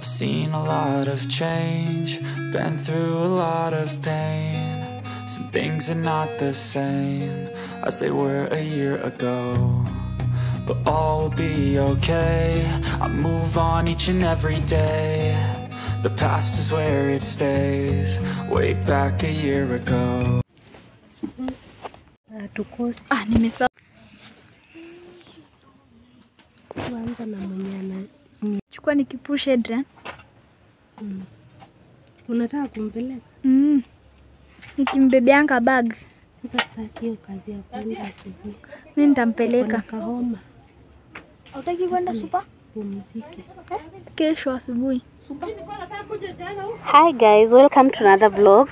I've seen a lot of change, been through a lot of pain. Some things are not the same as they were a year ago, but all will be okay. I move on each and every day. The past is where it stays, way back a year ago. Tukosi. Nimesahau. Tuanza na mwenye Chukua nikipushe Adrian. Unataka kumpeleka? Nikimbebeanga bag. Sasa sitaki hiyo kazi ya kwenda asubuhi. Mimi nitampeleka. Kahoma. Hutaki kwenda super? Pumzike. Kesho asubuhi. Hi guys, welcome to another vlog.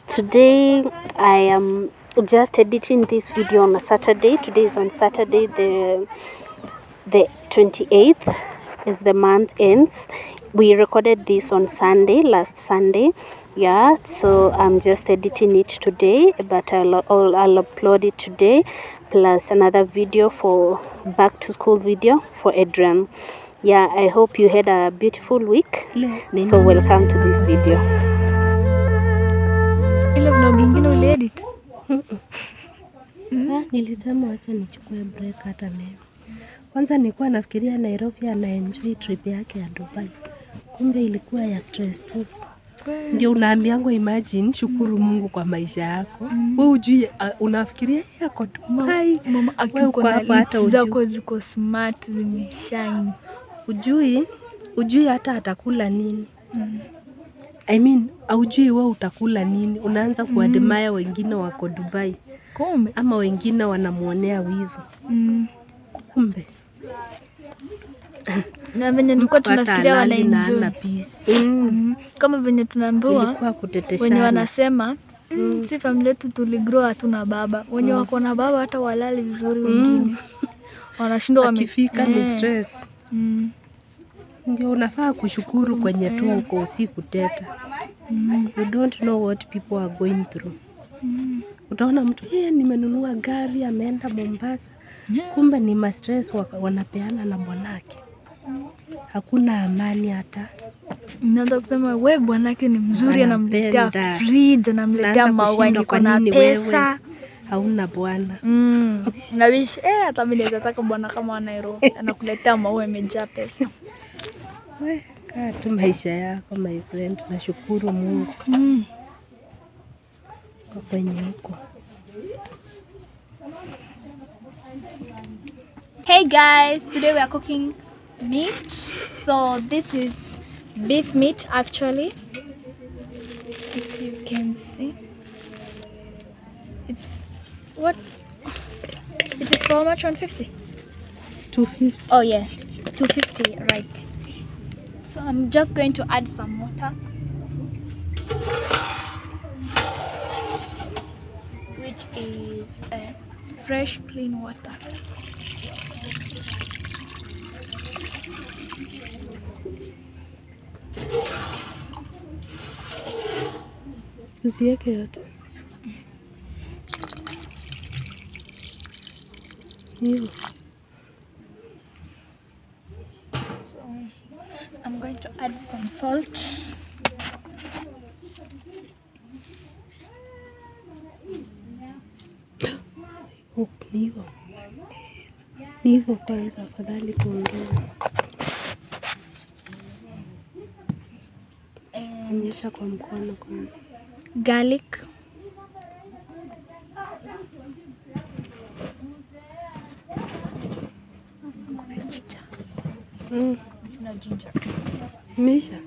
Today I am just editing this video on a Saturday. Today is on Saturday, the 28th as the month ends. We recorded this on Sunday, last Sunday. Yeah, so I'm just editing it today, but I'll upload it today, plus another video for back to school video for Adrian. Yeah, I hope you had a beautiful week. So welcome to this video. Ile vlog ingine uliedit? Nilisema acha nichukue break hata mimi. Kwanza nilikuwa nafikiria Nairobi anaenjoy trip yake ya Dubai. Kumbe ilikuwa ya stress tu. Ndio unaambiango imagine shukuru Mungu kwa maisha yako. Wewe ujui unafikiria yako Dubai. Mama akiko na hata zako ziko smart zimeshine. Ujui hata atakula nini. I mean, aujui wewe utakula nini. Unaanza kuadmire wengine wako Dubai. Kumbe Ama wengine wanamuonea wivu. Kumbe na venye nilikuwa tunafikiria wanaenjoy kama venye tunaambiwa wenye wanasema si familia yetu tuligrow hatuna baba, wenye wako na baba hata walali vizuri, wengine wanashindwa wamefika ni stress. Ndio unafaa kushukuru kwenye tu uko usiku teta. You don't know what people are going through. Utaona mtu nimenunua gari ameenda Mombasa, kumbe ni ma stress wanapeana na bwanake. Hakuna amani hata. Naanza kusema wewe bwanake ni mzuri, anamletea fridge, anamletea maua, niko na pesa. Hauna bwana. Na wish hata mimi nataka bwana kama wa Nairobi, anakuletea maua yamejaa pesa. Wewe kaa tu maisha yako my friend, nashukuru Mungu. Kwa kwenye huko. Hey guys, today we are cooking meat. So this is beef meat actually. As you can see, it's what? It is for how much? 150? 250. Oh yeah, 250, right. So I'm just going to add some water, which is fresh clean water. Usiweke yote. So I'm going to add some salt. Hivyo kwanza afadhali kuongeza. Onyesha kwa mkono kwanza. Garlic. Misha.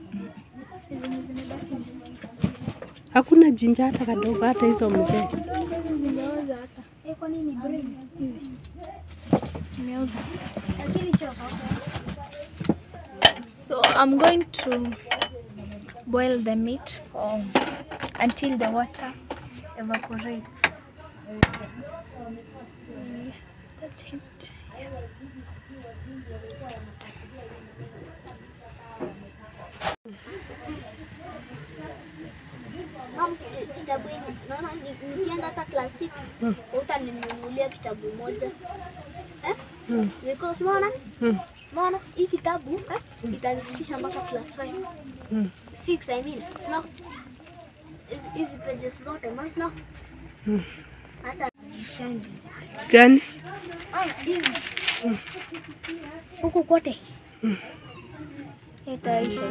Hakuna jinja hata kadogo hata hizo mzee. So I'm going to boil the meat until the water evaporates. Kitabu hiki naona nikienda hata class 6 utaninunulia kitabu moja. Because unaona Maana hii kitabu itanifikisha mpaka class 5. 6 I mean. Sina hizi pages zote maana sina. Hata shangi. Gani? Hizi. Huku kote. Itaisha.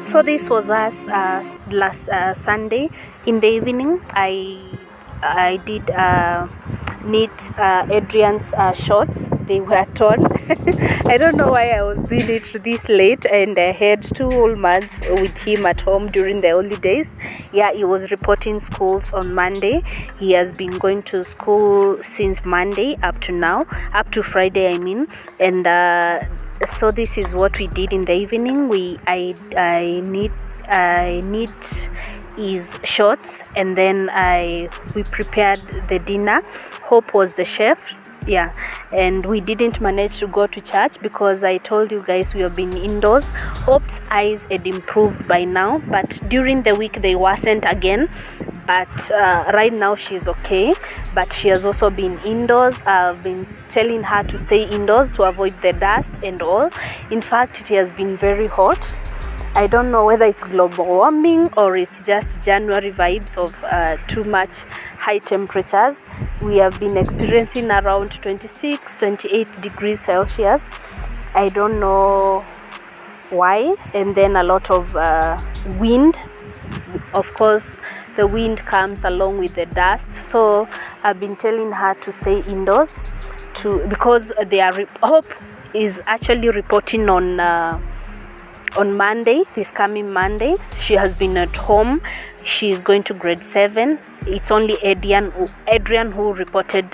So this was us last Sunday in the evening. I did knit Adrian's shorts. They were torn. I don't know why I was doing it this late, and I had 2 whole months with him at home during the holidays. Yeah, he was reporting schools on Monday. He has been going to school since Monday up to now, up to Friday I mean. And so this is what we did in the evening. I knit his shorts, and then we prepared the dinner. Hope was the chef, yeah, and we didn't manage to go to church because I told you guys we have been indoors. Hope's eyes had improved by now, but during the week they wasn't again, but right now she's okay, but she has also been indoors. I've been telling her to stay indoors to avoid the dust and all. In fact, it has been very hot. I don't know whether it's global warming or it's just January vibes of too much high temperatures. We have been experiencing around 26, 28 degrees Celsius. I don't know why. And then a lot of wind. Of course, the wind comes along with the dust. So I've been telling her to stay indoors because Hope is actually reporting on Monday, this coming Monday. She has been at home. She is going to grade 7. It's only Adrian who reported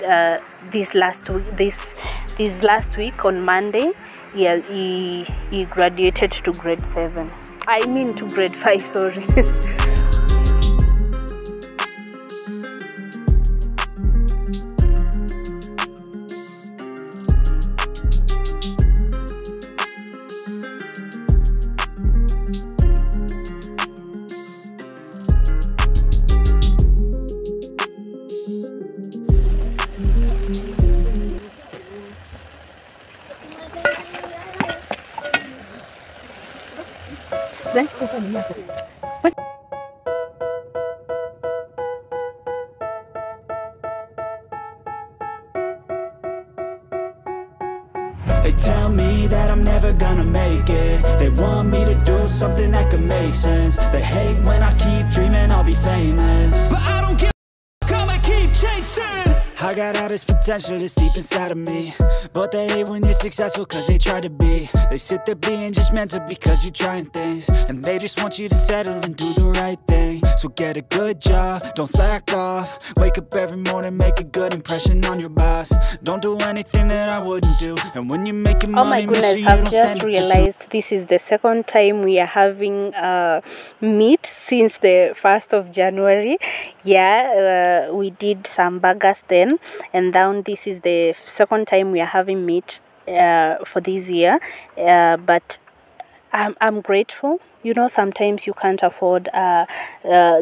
this last week on Monday. Yeah, he graduated to grade 7. I mean to grade 5, sorry. They tell me that I'm never gonna make it. They want me to do something that could make sense. They hate when I keep dreaming I'll be famous, but I don't give a fuck, I'ma keep chasing. I got all this potential that's deep inside of me, but they hate when you're successful cause they try to be. They sit there being judgmental because you're trying things, and they just want you to settle and do the right thing. So get a good job, don't slack off. Wake up every morning, make a good impression on your boss. Don't do anything that I wouldn't do. And when you're making money, oh my goodness, I've just realized this is the second time we are having meat since the 1st of January. Yeah, we did some burgers then, and now this is the second time we are having meat for this year. But I'm grateful. You know, sometimes you can't afford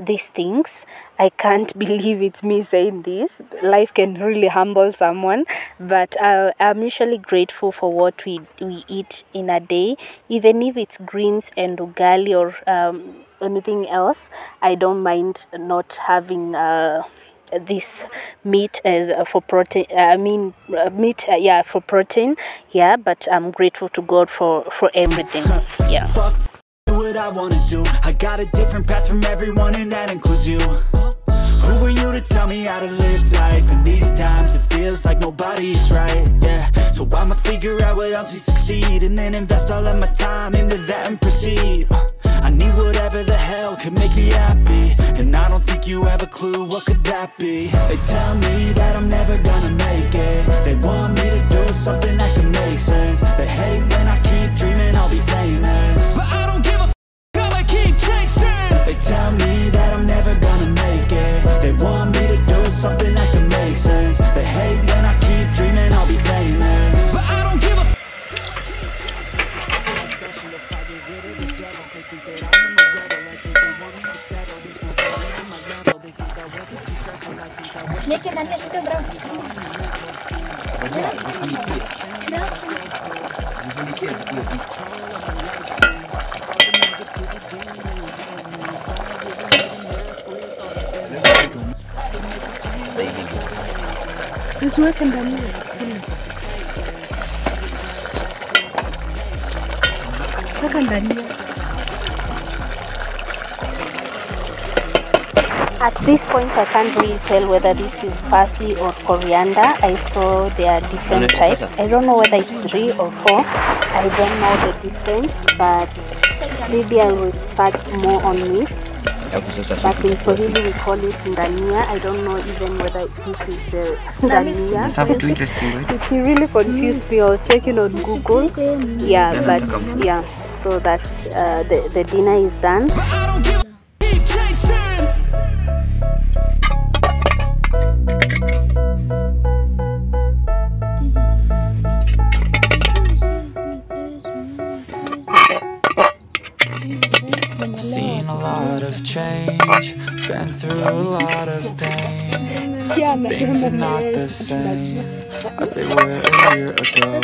these things. I can't believe it's me saying this. Life can really humble someone. But I'm usually grateful for what we eat in a day. Even if it's greens and ugali or anything else, I don't mind not having this meat as for protein. Meat, yeah, for protein. Yeah, but I'm grateful to God for everything. Yeah. What I wanna do, I got a different path from everyone, and that includes you. Who are you to tell me how to live life? In these times it feels like nobody's right, yeah. So I'ma figure out what else we succeed, and then invest all of my time into that and proceed. I need whatever the hell could make me happy, and I don't think you have a clue what could that be. They tell me that I'm never gonna make it. They want me to do something that can make sense. They hate when I keep dreaming I'll be famous, but I don't give a f***, I'ma keep chasing. They tell me that I'm never gonna make it. They want me to do something that can make sense. They hate when I keep dreaming I'll be famous, but I don't give a f***. Make it Usiweke ndani. Weka ndani. At this point, I can't really tell whether this is parsley or coriander. I saw there are different types. I don't know whether it's 3 or 4. I don't know the difference, but maybe I will search more on it. But in Swahili we call it ndania. I don't know even whether this is the ndania. It really confused me. I was checking on Google. Yeah, but yeah. So that's the dinner is done. Seen a lot of change, been through a lot of pain. Some things are not the same as they were a year ago,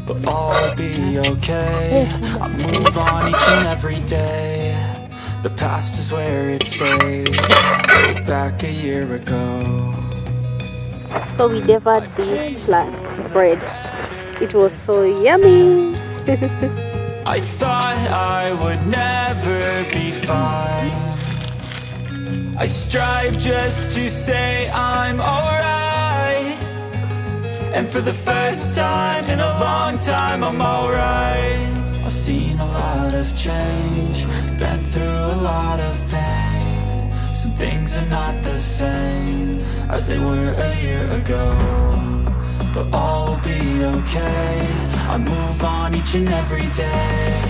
but all will be okay. I move on each and every day. The past is where it stays, way back a year ago. So we devoured this plus bread. It was so yummy. I thought I would never be fine. I strive just to say I'm alright, and for the first time in a long time I'm alright. I've seen a lot of change, been through a lot of pain. Some things are not the same as they were a year ago, but all will be okay. I move on each and every day.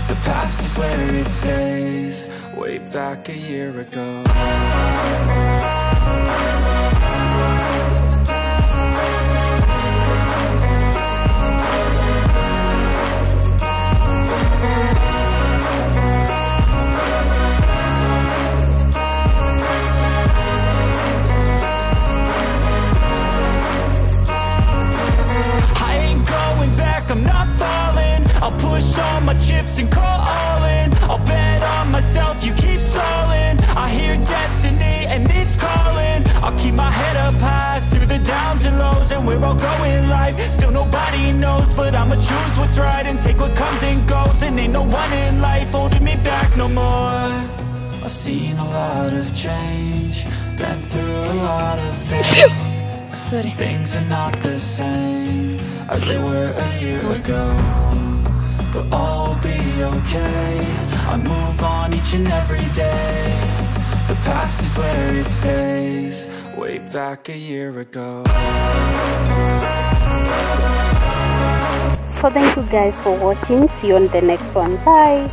The past is where it stays, way back a year ago. I'm not falling, I'll push all my chips and call all in. I'll bet on myself, you keep stalling. I hear destiny and it's calling. I'll keep my head up high through the downs and lows, and we're all going life. Still nobody knows, but I'ma choose what's right and take what comes and goes. And ain't no one in life holding me back no more. I've seen a lot of change, been through a lot of pain. Some things are not the same as they were a year ago, but all will be okay. I move on each and every day. The past is where it stays, way back a year ago. So thank you guys for watching. See you on the next one. Bye.